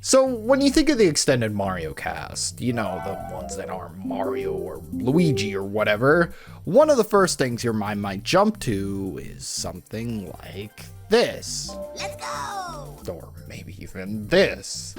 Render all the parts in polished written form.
So when you think of the extended Mario cast, you know, the ones that aren't Mario or Luigi or whatever, one of the first things your mind might jump to is something like this. Let's go! Or maybe even this.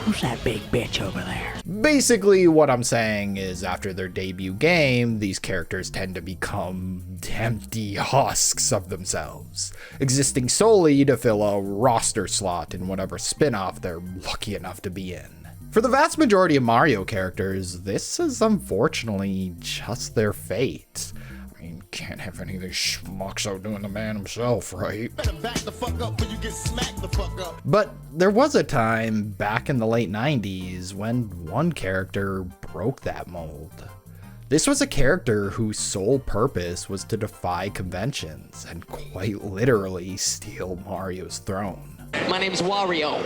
Who's that big bitch over there? Basically, what I'm saying is after their debut game, these characters tend to become empty husks of themselves, existing solely to fill a roster slot in whatever spin-off they're lucky enough to be in. For the vast majority of Mario characters, this is unfortunately just their fate. Can't have any of these schmucks outdoing the man himself, right? Better back the fuck up when you get smacked the fuck up. But there was a time back in the late 90s when one character broke that mold. This was a character whose sole purpose was to defy conventions and quite literally steal Mario's throne. My name's Wario.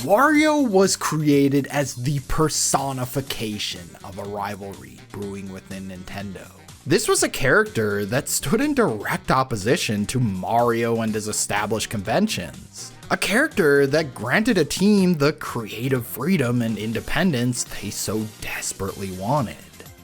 Wario was created as the personification of a rivalry brewing within Nintendo. This was a character that stood in direct opposition to Mario and his established conventions. A character that granted a team the creative freedom and independence they so desperately wanted.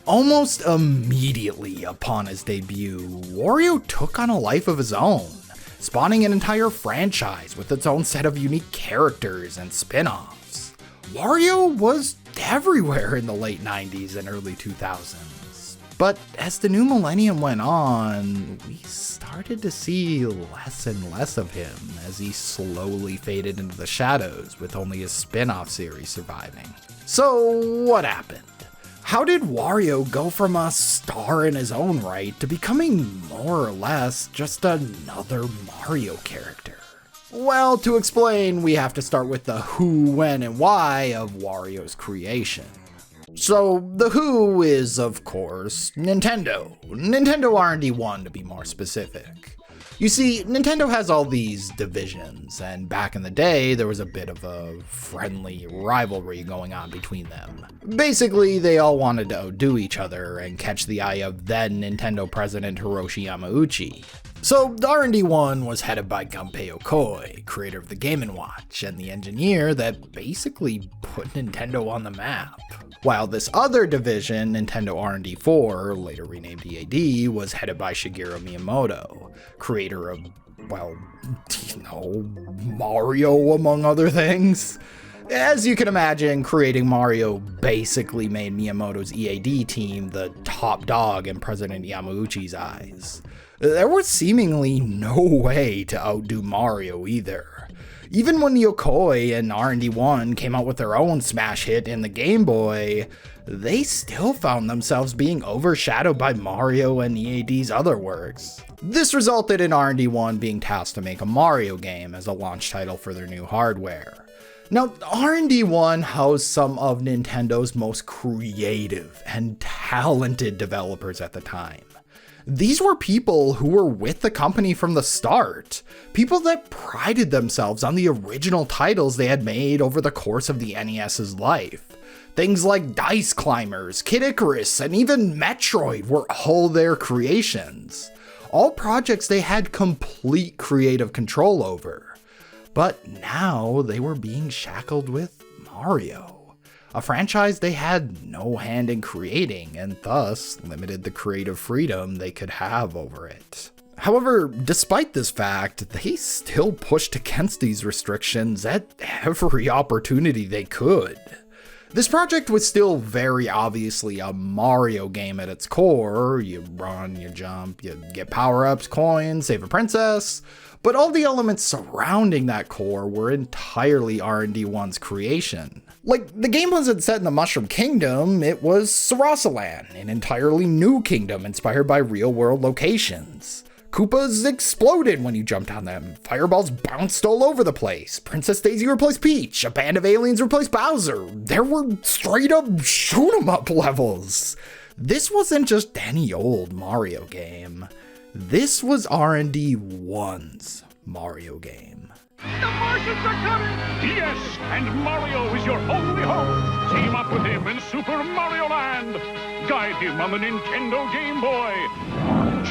Almost immediately upon his debut, Wario took on a life of his own, spawning an entire franchise with its own set of unique characters and spin-offs. Wario was everywhere in the late 90s and early 2000s. But as the new millennium went on, we started to see less and less of him as he slowly faded into the shadows with only his spin-off series surviving. So what happened? How did Wario go from a star in his own right to becoming more or less just another Mario character? Well, to explain, we have to start with the who, when, and why of Wario's creation. So, the who is, of course, Nintendo. Nintendo R&D 1 to be more specific. You see, Nintendo has all these divisions, and back in the day, there was a bit of a friendly rivalry going on between them. Basically, they all wanted to outdo each other and catch the eye of then Nintendo president Hiroshi Yamauchi. So, R&D 1 was headed by Gunpei Yokoi, creator of the Game & Watch, and the engineer that basically put Nintendo on the map. While this other division, Nintendo R&D 4, later renamed EAD, was headed by Shigeru Miyamoto, creator of, well, you know, Mario among other things. As you can imagine, creating Mario basically made Miyamoto's EAD team the top dog in President Yamauchi's eyes. There was seemingly no way to outdo Mario either. Even when Yokoi and R&D 1 came out with their own smash hit in the Game Boy, they still found themselves being overshadowed by Mario and EAD's other works. This resulted in R&D 1 being tasked to make a Mario game as a launch title for their new hardware. Now, R&D 1 housed some of Nintendo's most creative and talented developers at the time. These were people who were with the company from the start, people that prided themselves on the original titles they had made over the course of the NES's life. Things like Dice Climbers, Kid Icarus, and even Metroid were all their creations. All projects they had complete creative control over. But now they were being shackled with Mario, a franchise they had no hand in creating and thus limited the creative freedom they could have over it. However, despite this fact, they still pushed against these restrictions at every opportunity they could. This project was still very obviously a Mario game at its core. You run, you jump, you get power-ups, coins, save a princess, but all the elements surrounding that core were entirely R&D 1's creation. Like, the game wasn't set in the Mushroom Kingdom, it was Sarasa Land, an entirely new kingdom inspired by real-world locations. Koopas exploded when you jumped on them, fireballs bounced all over the place, Princess Daisy replaced Peach, a band of aliens replaced Bowser, there were straight-up shoot-'em-up levels. This wasn't just any old Mario game. This was R&D 1's Mario game. The Martians are coming! Yes, and Mario is your only hope. Team up with him in Super Mario Land. Guide him on the Nintendo Game Boy.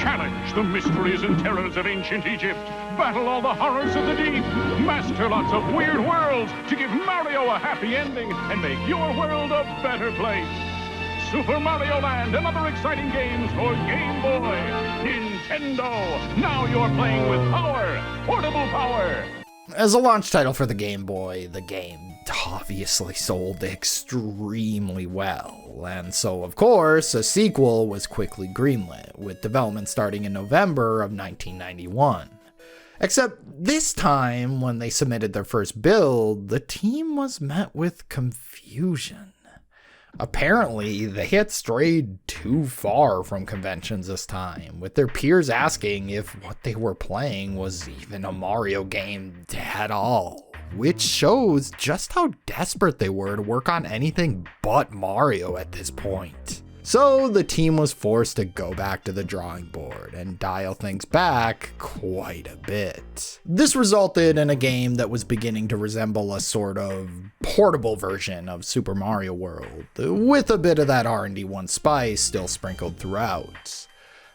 Challenge the mysteries and terrors of ancient Egypt. Battle all the horrors of the deep. Master lots of weird worlds to give Mario a happy ending and make your world a better place. Super Mario Land and other exciting games for Game Boy. Nintendo. Now you're playing with power. Portable power. As a launch title for the Game Boy, the game obviously sold extremely well, and so of course a sequel was quickly greenlit, with development starting in November of 1991. Except this time, when they submitted their first build, the team was met with confusion. Apparently, they had strayed too far from conventions this time, with their peers asking if what they were playing was even a Mario game at all, which shows just how desperate they were to work on anything but Mario at this point. So the team was forced to go back to the drawing board and dial things back quite a bit. This resulted in a game that was beginning to resemble a sort of portable version of Super Mario World, with a bit of that R&D1 spice still sprinkled throughout.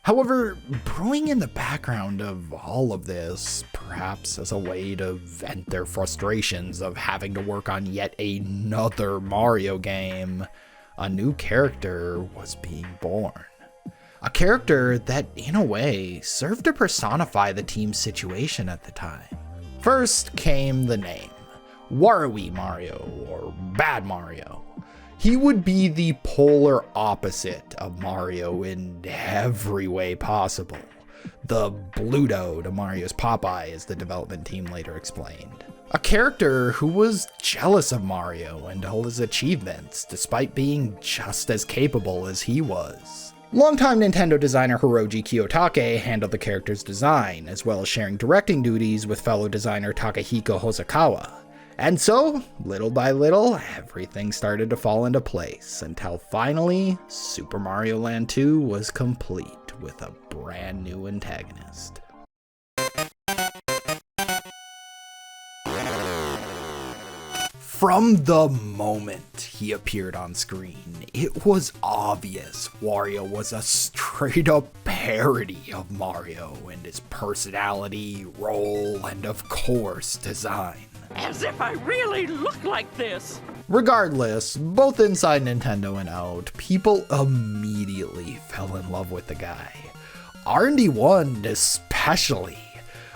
However, brewing in the background of all of this, perhaps as a way to vent their frustrations of having to work on yet another Mario game, a new character was being born. A character that, in a way, served to personify the team's situation at the time. First came the name, Wario Mario, or Bad Mario. He would be the polar opposite of Mario in every way possible. The Bluto to Mario's Popeye, as the development team later explained. A character who was jealous of Mario and all his achievements, despite being just as capable as he was. Longtime Nintendo designer Hiroji Kiyotake handled the character's design, as well as sharing directing duties with fellow designer Takahiko Hosokawa. And so, little by little, everything started to fall into place, until finally, Super Mario Land 2 was complete with a brand new antagonist. From the moment he appeared on screen, it was obvious Wario was a straight-up parody of Mario in his personality, role, and of course, design. As if I really look like this! Regardless, both inside Nintendo and out, people immediately fell in love with the guy. R&D1 especially.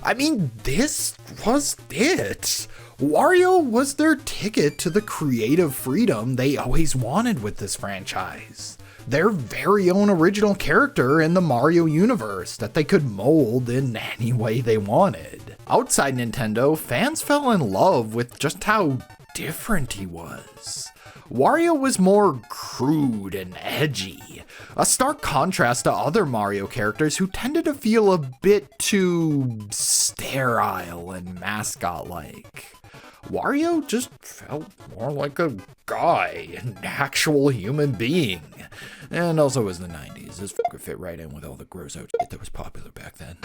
I mean, this was it. Wario was their ticket to the creative freedom they always wanted with this franchise. Their very own original character in the Mario universe that they could mold in any way they wanted. Outside Nintendo, fans fell in love with just how different he was. Wario was more crude and edgy, a stark contrast to other Mario characters who tended to feel a bit too sterile and mascot-like. Wario just felt more like a guy, an actual human being. And also it was the 90s, this fucker fit right in with all the gross out shit that was popular back then.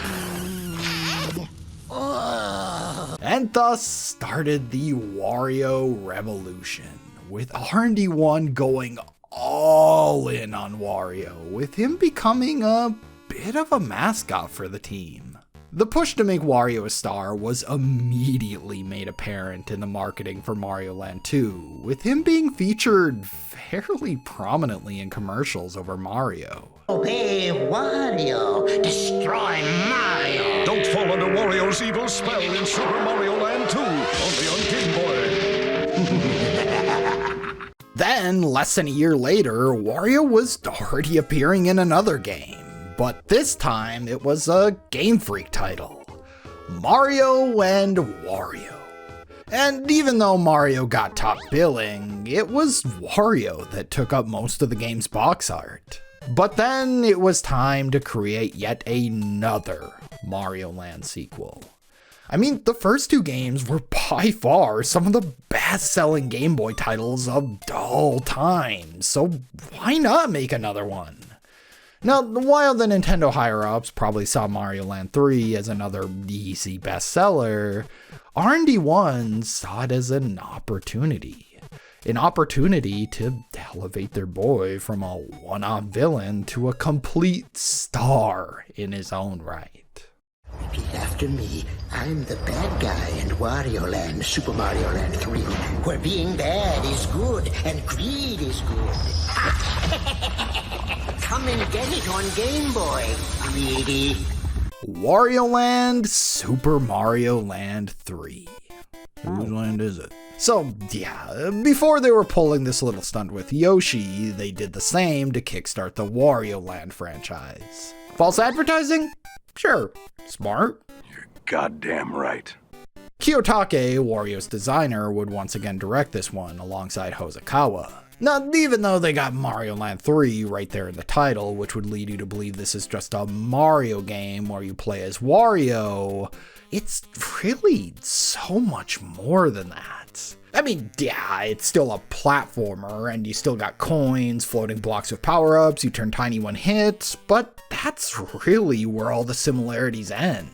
And thus started the Wario Revolution, with R&D1 going all in on Wario, with him becoming a bit of a mascot for the team. The push to make Wario a star was immediately made apparent in the marketing for Mario Land 2, with him being featured fairly prominently in commercials over Mario. Obey Wario, destroy Mario. Don't fall under Wario's evil spell in Super Mario Land 2, only on Game Boy. Then, less than a year later, Wario was already appearing in another game. But this time, it was a Game Freak title, Mario and Wario. And even though Mario got top billing, it was Wario that took up most of the game's box art. But then it was time to create yet another Mario Land sequel. I mean, the first two games were by far some of the best-selling Game Boy titles of all time, so why not make another one? Now, while the Nintendo higher-ups probably saw Mario Land 3 as another easy bestseller, R&D1 saw it as an opportunity. an opportunity to elevate their boy from a one-off villain to a complete star in his own right. Repeat after me. I'm the bad guy in Wario Land, Super Mario Land 3, where being bad is good and greed is good. Come and get it on Game Boy, greedy. Wario Land, Super Mario Land 3. Whose land is it? So, yeah, before they were pulling this little stunt with Yoshi, they did the same to kickstart the Wario Land franchise. False advertising? Sure. Smart? You're goddamn right. Kiyotake, Wario's designer, would once again direct this one alongside Hosokawa. Now, even though they got Mario Land 3 right there in the title, which would lead you to believe this is just a Mario game where you play as Wario, it's really so much more than that. I mean, yeah, it's still a platformer, and you still got coins, floating blocks with power-ups, you turn tiny when hit, but that's really where all the similarities end.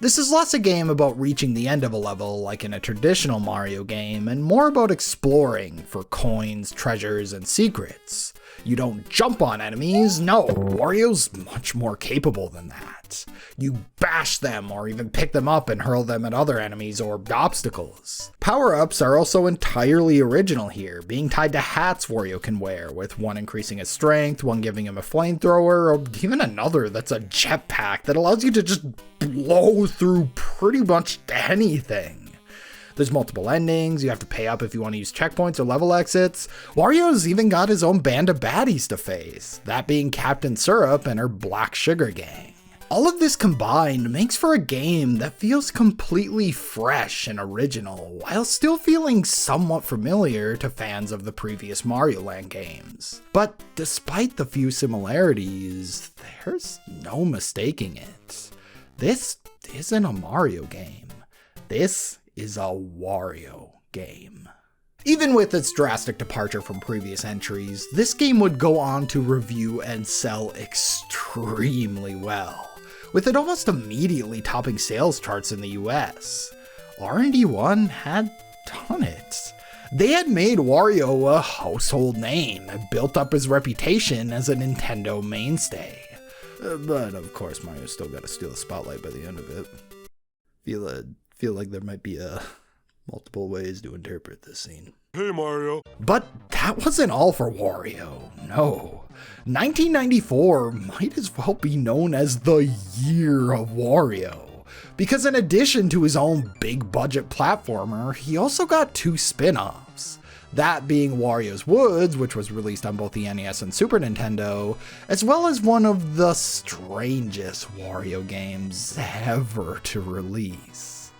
This is less a game about reaching the end of a level like in a traditional Mario game, and more about exploring for coins, treasures, and secrets. You don't jump on enemies, no, Wario's much more capable than that. You bash them or even pick them up and hurl them at other enemies or obstacles. Power-ups are also entirely original here, being tied to hats Wario can wear, with one increasing his strength, one giving him a flamethrower, or even another that's a jetpack that allows you to just blow through pretty much anything. There's multiple endings, you have to pay up if you want to use checkpoints or level exits. Wario's even got his own band of baddies to face, that being Captain Syrup and her Black Sugar Gang. All of this combined makes for a game that feels completely fresh and original, while still feeling somewhat familiar to fans of the previous Mario Land games. But despite the few similarities, there's no mistaking it. This isn't a Mario game. This is a Wario game. Even with its drastic departure from previous entries, this game would go on to review and sell extremely well, with it almost immediately topping sales charts in the US. R&D1 had done it. They had made Wario a household name and built up his reputation as a Nintendo mainstay. But of course, Mario still got to steal the spotlight by the end of it. Feel like there might be multiple ways to interpret this scene. Hey, Mario. But that wasn't all for Wario, no. 1994 might as well be known as the year of Wario, because in addition to his own big budget platformer, he also got two spin-offs. That being Wario's Woods, which was released on both the NES and Super Nintendo, as well as one of the strangest Wario games ever to release.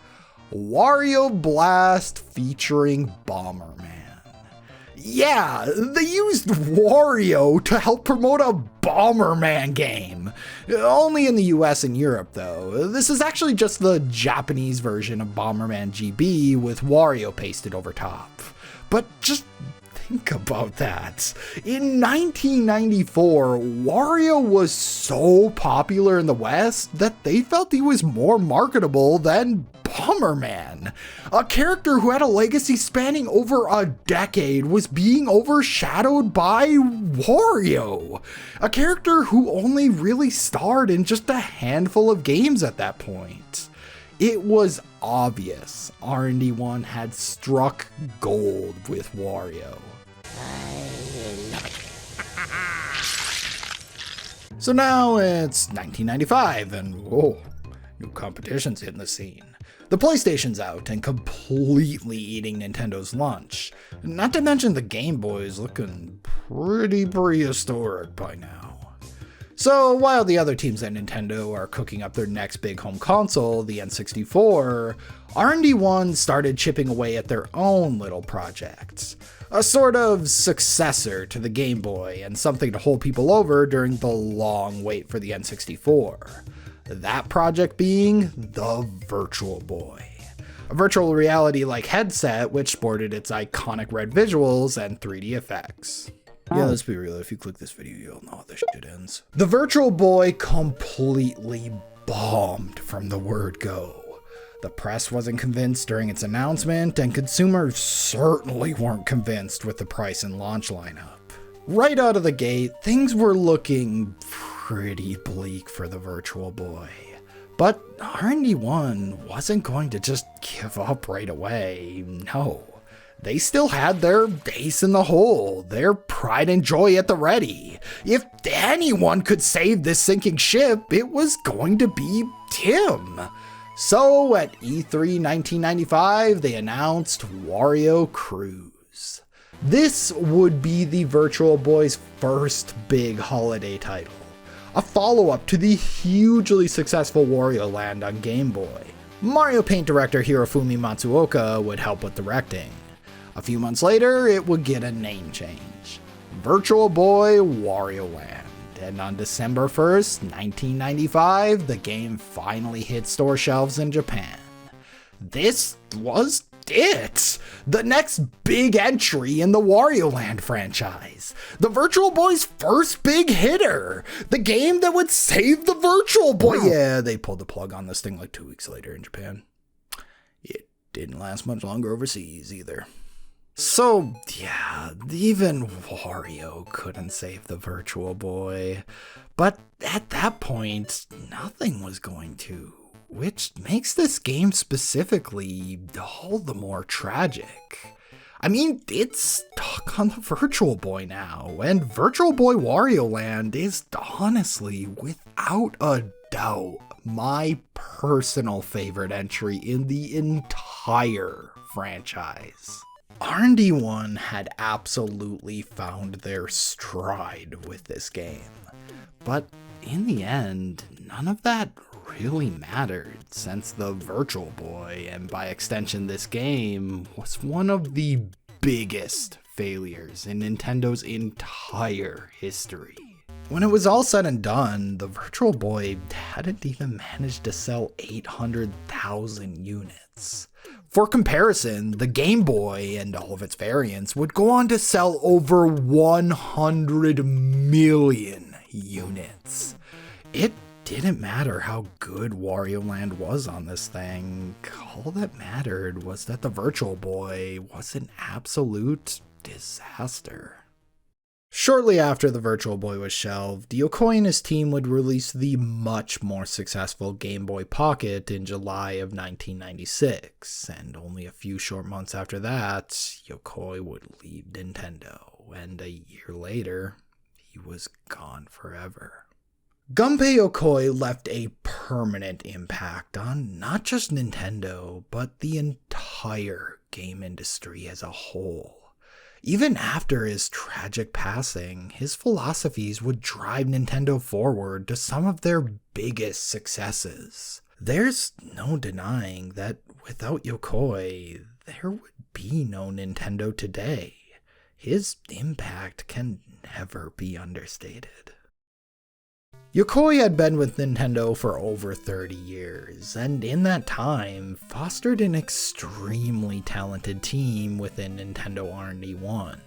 Wario Blast featuring Bomberman. Yeah, they used Wario to help promote a Bomberman game. Only in the US and Europe though. This is actually just the Japanese version of Bomberman GB with Wario pasted over top. But just think about that. In 1994, Wario was so popular in the West that they felt he was more marketable than Bomberman. A character who had a legacy spanning over a decade was being overshadowed by Wario. A character who only really starred in just a handful of games at that point. It was obvious R&D1 had struck gold with Wario. So now it's 1995 and whoa, new competition's hitting the scene. The PlayStation's out and completely eating Nintendo's lunch. Not to mention the Game Boy's looking pretty prehistoric by now. So while the other teams at Nintendo are cooking up their next big home console, the N64, R&D1 started chipping away at their own little projects. A sort of successor to the Game Boy and something to hold people over during the long wait for the N64. That project being the Virtual Boy. A virtual reality-like headset which sported its iconic red visuals and 3D effects. Yeah, let's be real, if you click this video, you'll know how this shit ends. The Virtual Boy completely bombed from the word go. The press wasn't convinced during its announcement, and consumers certainly weren't convinced with the price and launch lineup. Right out of the gate, things were looking pretty bleak for the Virtual Boy. But R&D 1 wasn't going to just give up right away, no. They still had their ace in the hole, their pride and joy at the ready. If anyone could save this sinking ship, it was going to be Tim. So at E3 1995, they announced Wario Cruise. This would be the Virtual Boy's first big holiday title, a follow-up to the hugely successful Wario Land on Game Boy. Mario Paint director Hirofumi Matsuoka would help with directing. A few months later, it would get a name change. Virtual Boy Wario Land. And on December 1st, 1995, the game finally hit store shelves in Japan. This was it! The next big entry in the Wario Land franchise. The Virtual Boy's first big hitter. The game that would save the Virtual Boy. Yeah, they pulled the plug on this thing like 2 weeks later in Japan. It didn't last much longer overseas either. So, yeah, even Wario couldn't save the Virtual Boy. But at that point, nothing was going to. Which makes this game specifically all the more tragic. I mean, it's stuck on the Virtual Boy now, and Virtual Boy Wario Land is honestly, without a doubt, my personal favorite entry in the entire franchise. R&D 1 had absolutely found their stride with this game, but in the end, none of that really mattered, since the Virtual Boy, and by extension this game, was one of the biggest failures in Nintendo's entire history. When it was all said and done, the Virtual Boy hadn't even managed to sell 800,000 units. For comparison, the Game Boy and all of its variants would go on to sell over 100 million units. It didn't matter how good Wario Land was on this thing. All that mattered was that the Virtual Boy was an absolute disaster. Shortly after the Virtual Boy was shelved, Yokoi and his team would release the much more successful Game Boy Pocket in July of 1996, and only a few short months after that, Yokoi would leave Nintendo, and a year later, he was gone forever. Gunpei Yokoi left a permanent impact on not just Nintendo, but the entire game industry as a whole. Even after his tragic passing, his philosophies would drive Nintendo forward to some of their biggest successes. There's no denying that without Yokoi, there would be no Nintendo today. His impact can never be understated. Yokoi had been with Nintendo for over 30 years, and in that time, fostered an extremely talented team within Nintendo R&D 1.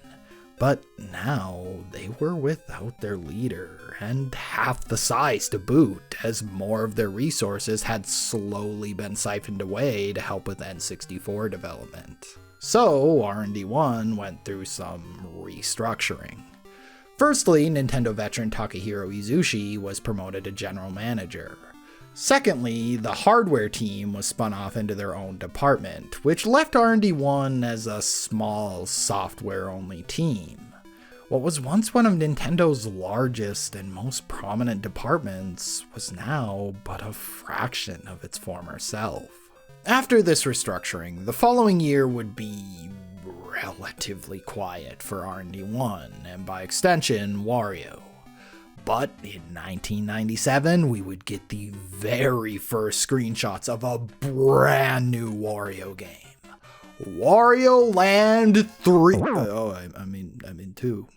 But now, they were without their leader, and half the size to boot, as more of their resources had slowly been siphoned away to help with N64 development. So, R&D 1 went through some restructuring. Firstly, Nintendo veteran Takahiro Izushi was promoted to general manager. Secondly, the hardware team was spun off into their own department, which left R&D 1 as a small software-only team. What was once one of Nintendo's largest and most prominent departments was now but a fraction of its former self. After this restructuring, the following year would be relatively quiet for R&D 1, and by extension, Wario. But in 1997, we would get the very first screenshots of a brand new Wario game. Wario Land 3. I mean 2.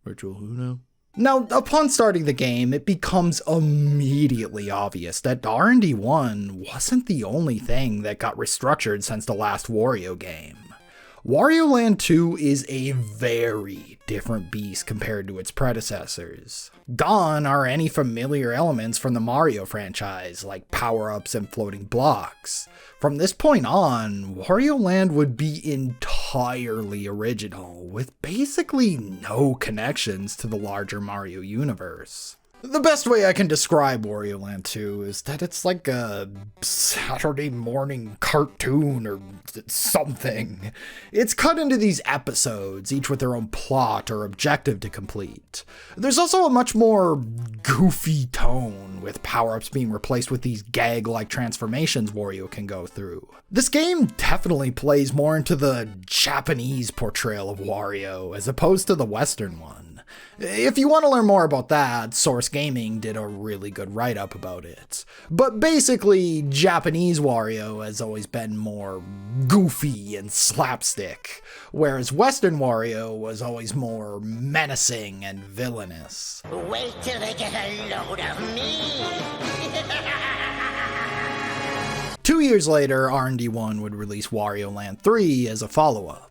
Virtual who now? Now, upon starting the game, it becomes immediately obvious that R&D 1 wasn't the only thing that got restructured since the last Wario game. Wario Land 2 is a very different beast compared to its predecessors. Gone are any familiar elements from the Mario franchise, like power-ups and floating blocks. From this point on, Wario Land would be entirely original, with basically no connections to the larger Mario universe. The best way I can describe Wario Land 2 is that it's like a Saturday morning cartoon or something. It's cut into these episodes, each with their own plot or objective to complete. There's also a much more goofy tone, with power-ups being replaced with these gag-like transformations Wario can go through. This game definitely plays more into the Japanese portrayal of Wario as opposed to the Western one. If you want to learn more about that, Source Gaming did a really good write-up about it. But basically, Japanese Wario has always been more goofy and slapstick, whereas Western Wario was always more menacing and villainous. Wait till they get a load of me! 2 years later, R&D1 would release Wario Land 3 as a follow-up.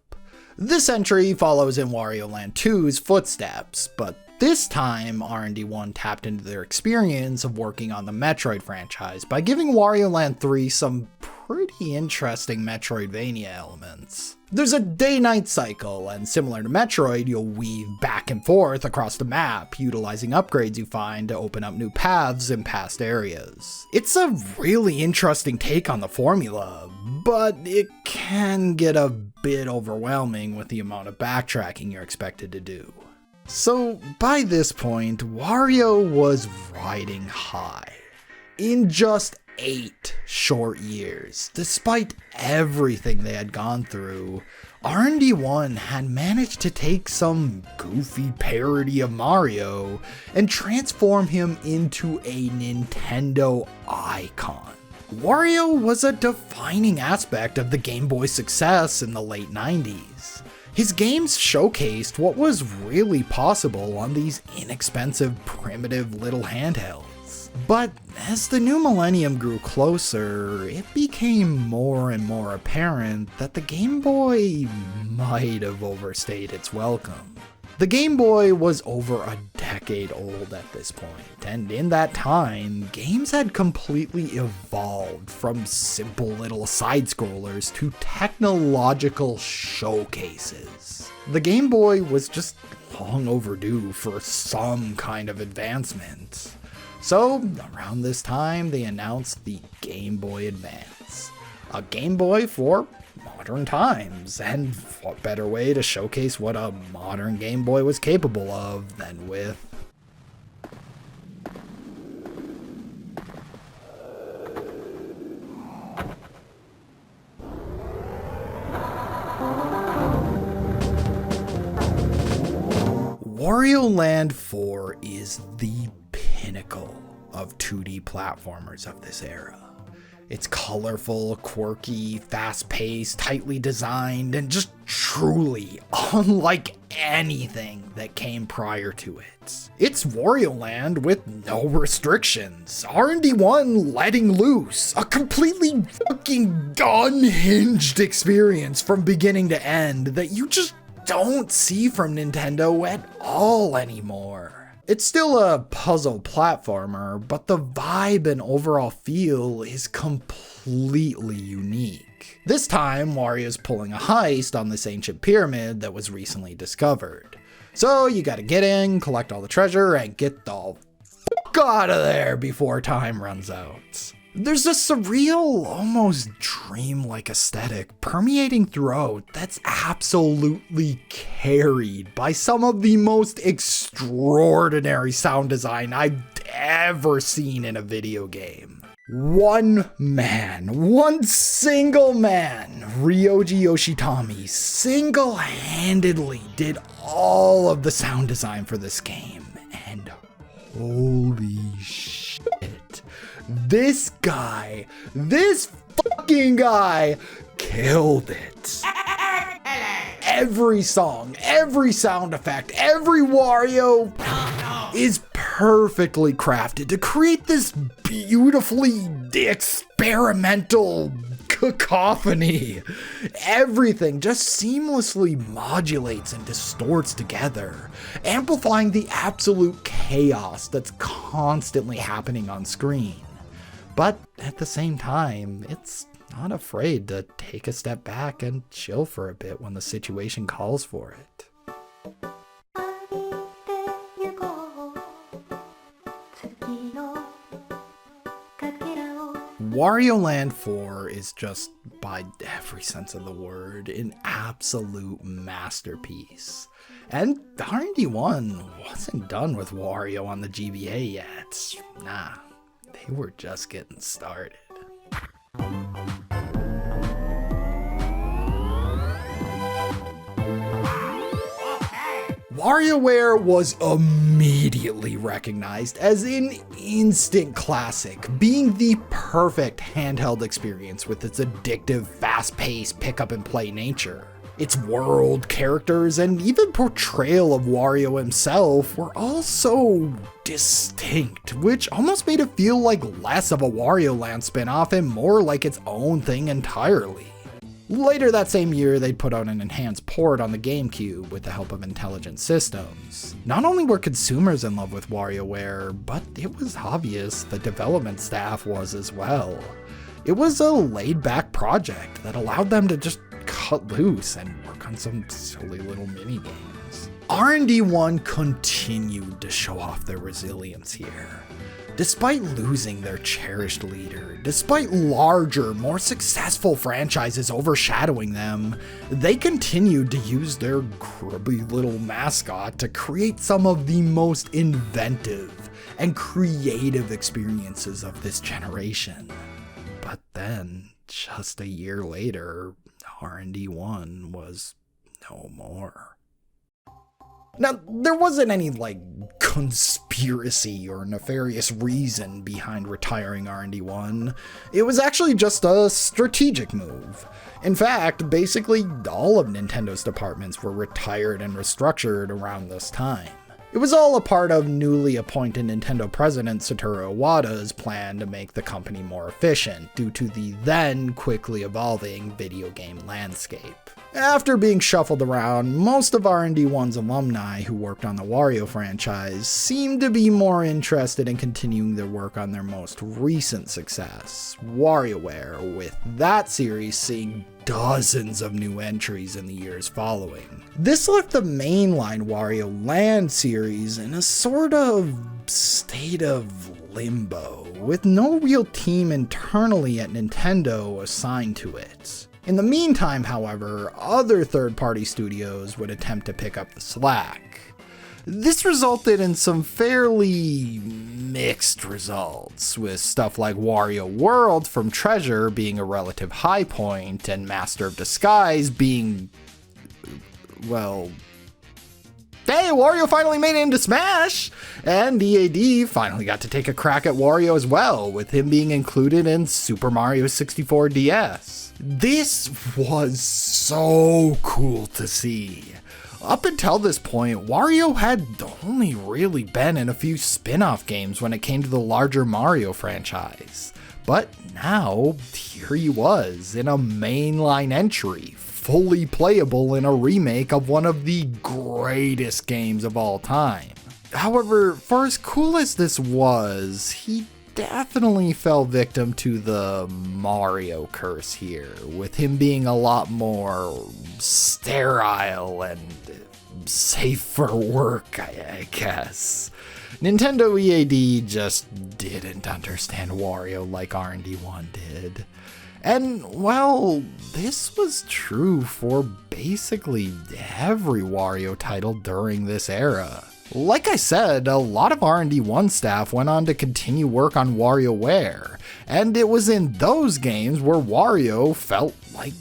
This entry follows in Wario Land 2's footsteps, but this time R&D1 tapped into their experience of working on the Metroid franchise by giving Wario Land 3 some pretty interesting Metroidvania elements. There's a day-night cycle, and similar to Metroid, you'll weave back and forth across the map, utilizing upgrades you find to open up new paths in past areas. It's a really interesting take on the formula, but it can get a bit overwhelming with the amount of backtracking you're expected to do. So by this point, Wario was riding high. In just 8 short years, despite everything they had gone through, R&D1 had managed to take some goofy parody of Mario and transform him into a Nintendo icon. Wario was a defining aspect of the Game Boy's success in the late 90s. His games showcased what was really possible on these inexpensive, primitive little handhelds. But as the new millennium grew closer, it became more and more apparent that the Game Boy might have overstayed its welcome. The Game Boy was over a decade old at this point, and in that time, games had completely evolved from simple little side-scrollers to technological showcases. The Game Boy was just long overdue for some kind of advancement. So, around this time, they announced the Game Boy Advance, a Game Boy for modern times, and what better way to showcase what a modern Game Boy was capable of than with Wario Land 4 is the pinnacle of 2D platformers of this era. It's colorful, quirky, fast-paced, tightly designed, and just truly unlike anything that came prior to it. It's Wario Land with no restrictions, R&D1 letting loose, a completely fucking unhinged experience from beginning to end that you just don't see from Nintendo at all anymore. It's still a puzzle platformer, but the vibe and overall feel is completely unique. This time, Wario's pulling a heist on this ancient pyramid that was recently discovered. So you gotta get in, collect all the treasure, and get the fuck out of there before time runs out. There's a surreal, almost dreamlike aesthetic permeating throughout that's absolutely carried by some of the most extraordinary sound design I've ever seen in a video game. One single man, Ryoji Yoshitani, single-handedly did all of the sound design for this game, and holy shit. This fucking guy killed it. Every song, every sound effect, every Wario is perfectly crafted to create this beautifully experimental, cacophony. Everything just seamlessly modulates and distorts together, amplifying the absolute chaos that's constantly happening on screen. But at the same time, it's not afraid to take a step back and chill for a bit when the situation calls for it. Wario Land 4 is just, by every sense of the word, an absolute masterpiece. And R&D 1 wasn't done with Wario on the GBA yet. Nah, they were just getting started. WarioWare was immediately recognized as an instant classic, being the perfect handheld experience with its addictive, fast-paced, pick-up-and-play nature. Its world, characters, and even portrayal of Wario himself were all so distinct, which almost made it feel like less of a Wario Land spin-off and more like its own thing entirely. Later that same year, they'd put out an enhanced port on the GameCube with the help of Intelligent Systems. Not only were consumers in love with WarioWare, but it was obvious the development staff was as well. It was a laid-back project that allowed them to just cut loose and work on some silly little mini-games. R&D 1 continued to show off their resilience here. Despite losing their cherished leader, despite larger, more successful franchises overshadowing them, they continued to use their grubby little mascot to create some of the most inventive and creative experiences of this generation. But then, just a year later, R&D 1 was no more. Now, there wasn't any, conspiracy or nefarious reason behind retiring R&D 1. It was actually just a strategic move. In fact, basically all of Nintendo's departments were retired and restructured around this time. It was all a part of newly appointed Nintendo president Satoru Iwata's plan to make the company more efficient due to the then quickly evolving video game landscape. After being shuffled around, most of R&D 1's alumni who worked on the Wario franchise seemed to be more interested in continuing their work on their most recent success, WarioWare, with that series seeing dozens of new entries in the years following. This left the mainline Wario Land series in a sort of state of limbo, with no real team internally at Nintendo assigned to it. In the meantime, however, other third-party studios would attempt to pick up the slack. This resulted in some fairly mixed results, with stuff like Wario World from Treasure being a relative high point and Master of Disguise being, well, hey, Wario finally made it into Smash! And EAD finally got to take a crack at Wario as well, with him being included in Super Mario 64 DS. This was so cool to see. Up until this point, Wario had only really been in a few spin-off games when it came to the larger Mario franchise. But now, here he was, in a mainline entry, fully playable in a remake of one of the greatest games of all time. However, for as cool as this was, he definitely fell victim to the Mario curse here, with him being a lot more sterile and safe for work, I guess. Nintendo EAD just didn't understand Wario like R&D 1 did. And, well, this was true for basically every Wario title during this era. Like I said, a lot of R&D 1 staff went on to continue work on WarioWare, and it was in those games where Wario felt like,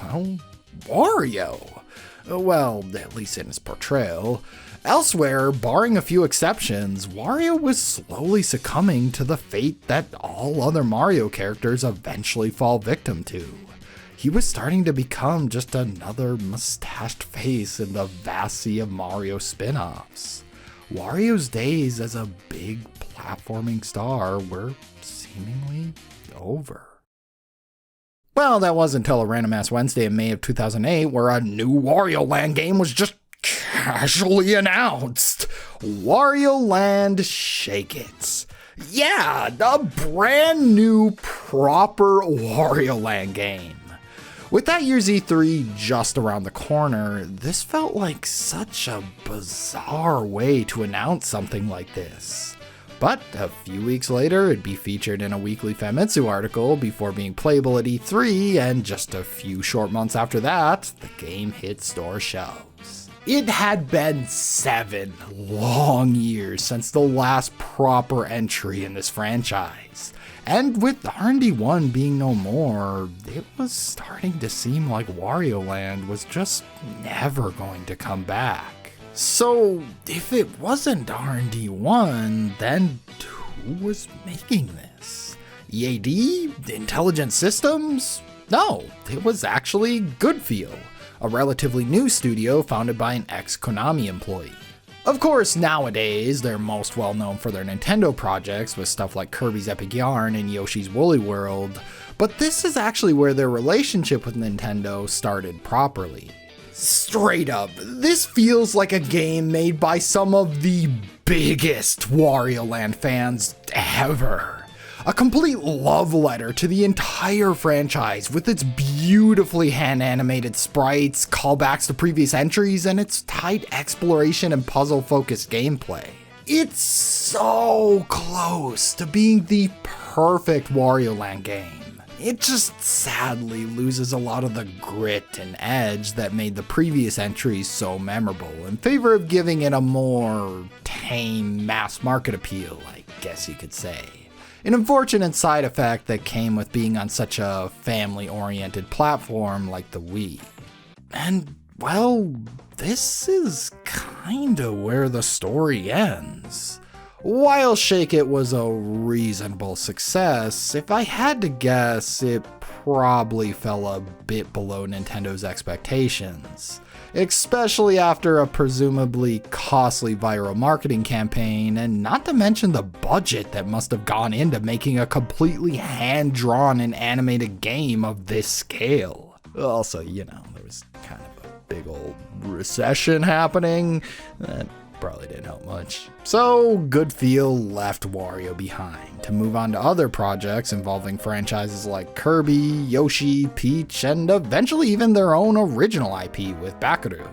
well, Wario. Well, at least in his portrayal. Elsewhere, barring a few exceptions, Wario was slowly succumbing to the fate that all other Mario characters eventually fall victim to. He was starting to become just another mustached face in the vast sea of Mario spin-offs. Wario's days as a big platforming star were seemingly over. Well, that wasn't until a random ass Wednesday in May of 2008 where a new Wario Land game was just casually announced. Wario Land Shake It. Yeah, a brand new proper Wario Land game. With that year's E3 just around the corner, this felt like such a bizarre way to announce something like this. But a few weeks later, it'd be featured in a weekly Famitsu article before being playable at E3, and just a few short months after that, the game hit store shelves. It had been 7 long years since the last proper entry in this franchise. And with R&D 1 being no more, it was starting to seem like Wario Land was just never going to come back. So if it wasn't R&D 1, then who was making this? EAD? Intelligent Systems? No, it was actually Goodfeel, a relatively new studio founded by an ex-Konami employee. Of course, nowadays, they're most well known for their Nintendo projects with stuff like Kirby's Epic Yarn and Yoshi's Woolly World, but this is actually where their relationship with Nintendo started properly. Straight up, this feels like a game made by some of the biggest Wario Land fans ever. A complete love letter to the entire franchise with its beautifully hand-animated sprites, callbacks to previous entries, and its tight exploration and puzzle-focused gameplay. It's so close to being the perfect Wario Land game. It just sadly loses a lot of the grit and edge that made the previous entries so memorable in favor of giving it a more tame mass market appeal, I guess you could say. An unfortunate side effect that came with being on such a family-oriented platform like the Wii. And, well, this is kinda where the story ends. While Shake It was a reasonable success, if I had to guess, it probably fell a bit below Nintendo's expectations. Especially after a presumably costly viral marketing campaign, and not to mention the budget that must have gone into making a completely hand-drawn and animated game of this scale. Also, there was kind of a big old recession happening. That probably didn't help much. So, Goodfeel left Wario behind to move on to other projects involving franchises like Kirby, Yoshi, Peach, and eventually even their own original IP with Bakaru.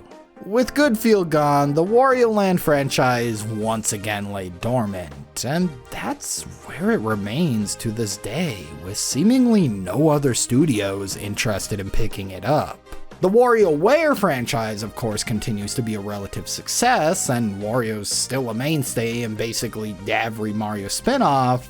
With Goodfeel gone, the Wario Land franchise once again lay dormant, and that's where it remains to this day, with seemingly no other studios interested in picking it up. The WarioWare franchise, of course, continues to be a relative success, and Wario's still a mainstay in basically every Mario spinoff,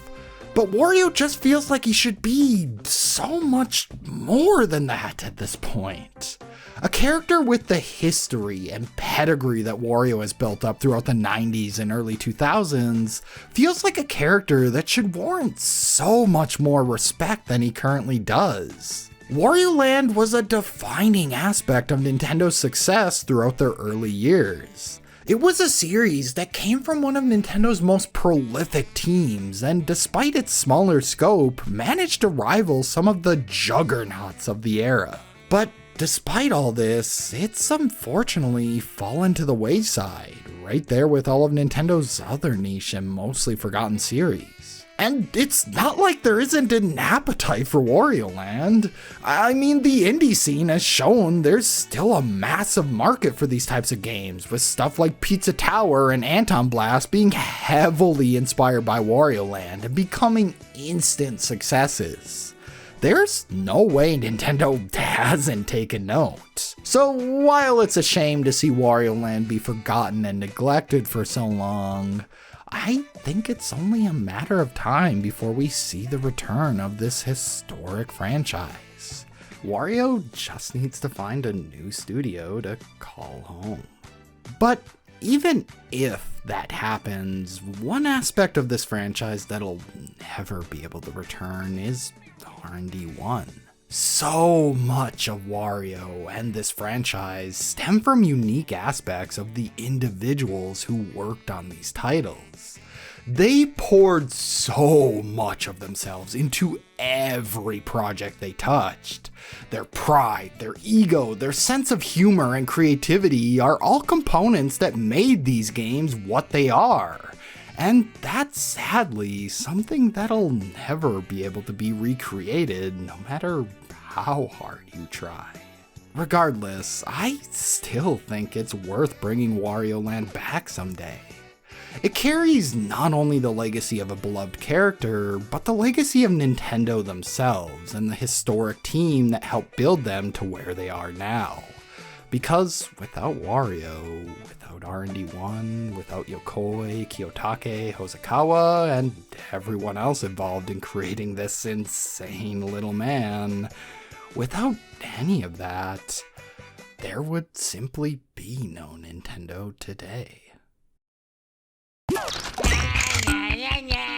but Wario just feels like he should be so much more than that at this point. A character with the history and pedigree that Wario has built up throughout the 90s and early 2000s feels like a character that should warrant so much more respect than he currently does. Wario Land was a defining aspect of Nintendo's success throughout their early years. It was a series that came from one of Nintendo's most prolific teams, and despite its smaller scope, managed to rival some of the juggernauts of the era. But despite all this, it's unfortunately fallen to the wayside, right there with all of Nintendo's other niche and mostly forgotten series. And it's not like there isn't an appetite for Wario Land. I mean, the indie scene has shown there's still a massive market for these types of games, with stuff like Pizza Tower and Anton Blast being heavily inspired by Wario Land and becoming instant successes. There's no way Nintendo hasn't taken note. So while it's a shame to see Wario Land be forgotten and neglected for so long, I think it's only a matter of time before we see the return of this historic franchise. Wario just needs to find a new studio to call home. But even if that happens, one aspect of this franchise that'll never be able to return is R&D 1. So much of Wario and this franchise stem from unique aspects of the individuals who worked on these titles. They poured so much of themselves into every project they touched. Their pride, their ego, their sense of humor and creativity are all components that made these games what they are. And that's sadly something that'll never be able to be recreated, no matter how hard you try. Regardless, I still think it's worth bringing Wario Land back someday. It carries not only the legacy of a beloved character, but the legacy of Nintendo themselves and the historic team that helped build them to where they are now. Because without Wario, without R&D1, without Yokoi, Kiyotake, Hosokawa, and everyone else involved in creating this insane little man, without any of that, there would simply be no Nintendo today. Yeah, yeah, yeah, yeah.